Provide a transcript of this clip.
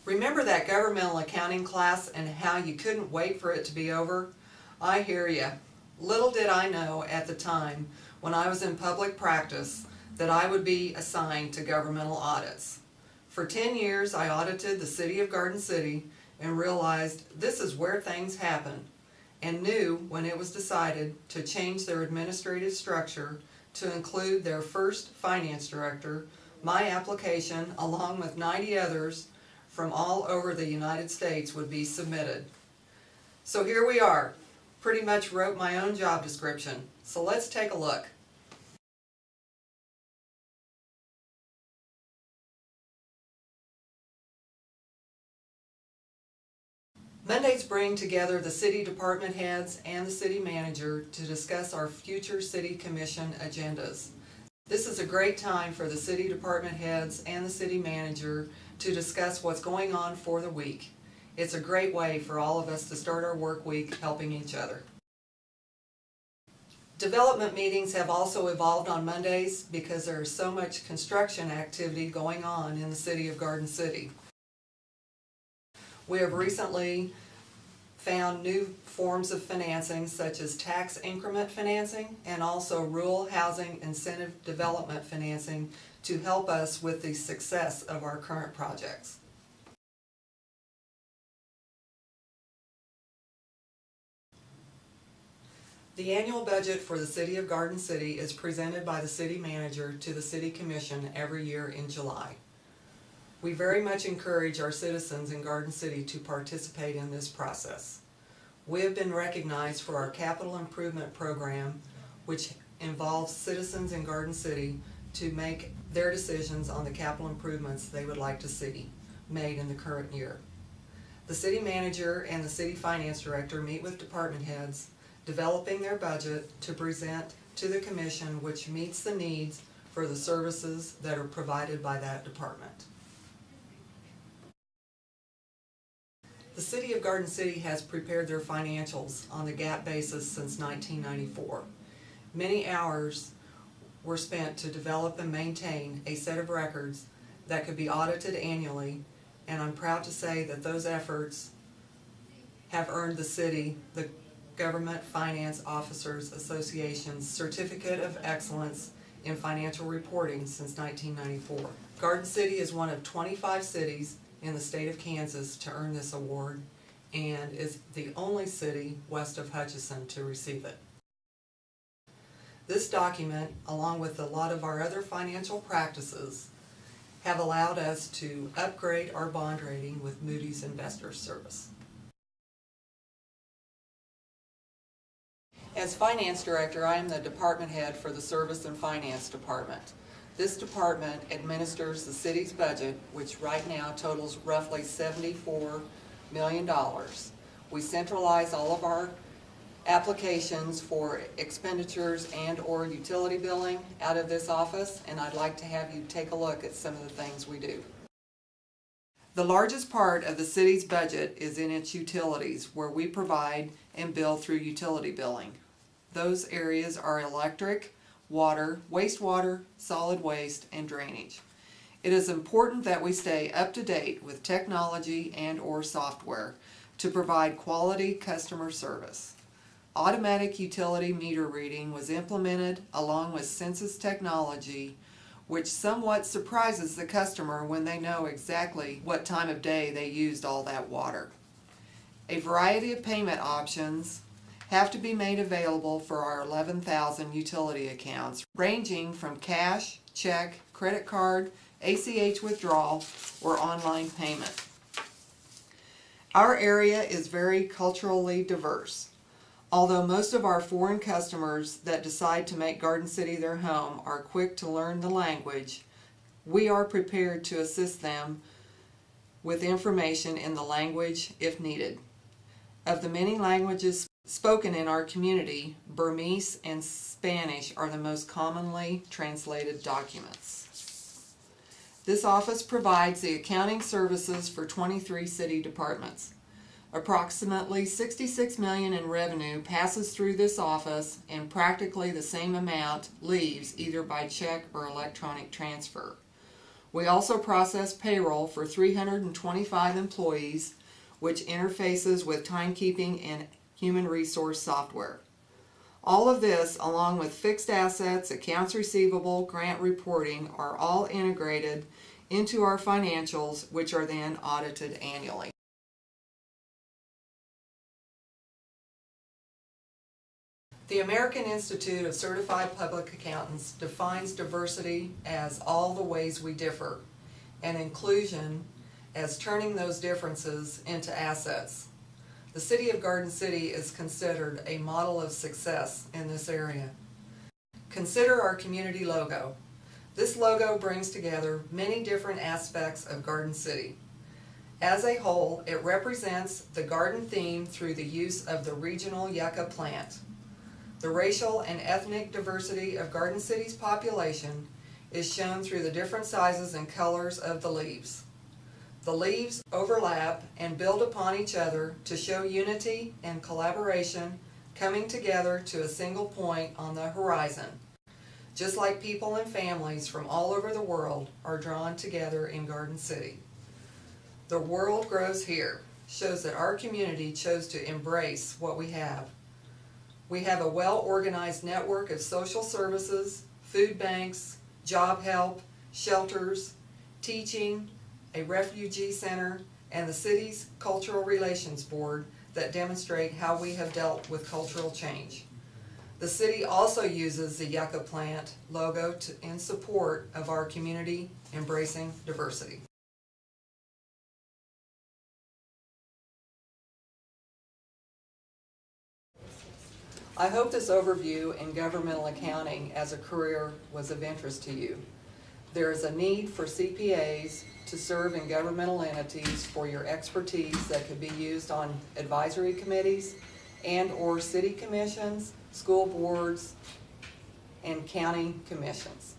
Remember that governmental accounting class and how you couldn't wait for it to be over? I hear ya. Little did I know at the time when I was in public practice that I would be assigned to governmental audits. For 10 years I audited the city of Garden City and realized this is where things happen, and knew when it was decided to change their administrative structure to include their first finance director, my application, along with 90 others from all over the United States, would be submitted. So here we are. Pretty much wrote my own job description. So let's take a look. Mondays bring together the city department heads and the city manager to discuss our future city commission agendas. This is a great time for the city department heads and the city manager to discuss what's going on for the week. It's a great way for all of us to start our work week helping each other. Development meetings have also evolved on Mondays because there is so much construction activity going on in the city of Garden City. We have recently found new forms of financing such as tax increment financing and also rural housing incentive development financing to help us with the success of our current projects. The annual budget for the City of Garden City is presented by the city manager to the City Commission every year in July. We very much encourage our citizens in Garden City to participate in this process. We have been recognized for our capital improvement program, which involves citizens in Garden City to make their decisions on the capital improvements they would like to see made in the current year. The city manager and the city finance director meet with department heads, developing their budget to present to the commission, which meets the needs for the services that are provided by that department. The City of Garden City has prepared their financials on the GAAP basis since 1994. Many hours were spent to develop and maintain a set of records that could be audited annually, and I'm proud to say that those efforts have earned the city the Government Finance Officers Association's Certificate of Excellence in Financial Reporting since 1994. Garden City is one of 25 cities in the state of Kansas to earn this award and is the only city west of Hutchinson to receive it. This document, along with a lot of our other financial practices, have allowed us to upgrade our bond rating with Moody's Investors Service. As Finance Director, I am the department head for the Service and Finance Department. This department administers the city's budget, which right now totals roughly $74 million. We centralize all of our applications for expenditures and or utility billing out of this office, and I'd like to have you take a look at some of the things we do. The largest part of the city's budget is in its utilities, where we provide and bill through utility billing. Those areas are electric, water, wastewater, solid waste, and drainage. It is important that we stay up to date with technology and or software to provide quality customer service. Automatic utility meter reading was implemented along with census technology, which somewhat surprises the customer when they know exactly what time of day they used all that water. A variety of payment options have to be made available for our 11,000 utility accounts, ranging from cash, check, credit card, ACH withdrawal, or online payment. Our area is very culturally diverse. Although most of our foreign customers that decide to make Garden City their home are quick to learn the language, we are prepared to assist them with information in the language if needed. Of the many languages spoken in our community, Burmese and Spanish are the most commonly translated documents. This office provides the accounting services for 23 city departments. Approximately $66 million in revenue passes through this office, and practically the same amount leaves either by check or electronic transfer. We also process payroll for 325 employees, which interfaces with timekeeping and human resource software. All of this, along with fixed assets, accounts receivable, grant reporting, are all integrated into our financials, which are then audited annually. The American Institute of Certified Public Accountants defines diversity as all the ways we differ, and inclusion as turning those differences into assets. The City of Garden City is considered a model of success in this area. Consider our community logo. This logo brings together many different aspects of Garden City. As a whole, it represents the garden theme through the use of the regional yucca plant. The racial and ethnic diversity of Garden City's population is shown through the different sizes and colors of the leaves. The leaves overlap and build upon each other to show unity and collaboration coming together to a single point on the horizon, just like people and families from all over the world are drawn together in Garden City. The world grows here shows that our community chose to embrace what we have. We have a well-organized network of social services, food banks, job help, shelters, teaching, a refugee center, and the city's Cultural Relations Board that demonstrate how we have dealt with cultural change. The city also uses the yucca plant logo in support of our community embracing diversity. I hope this overview in governmental accounting as a career was of interest to you. There is a need for CPAs to serve in governmental entities for your expertise that could be used on advisory committees and/or city commissions, school boards, and county commissions.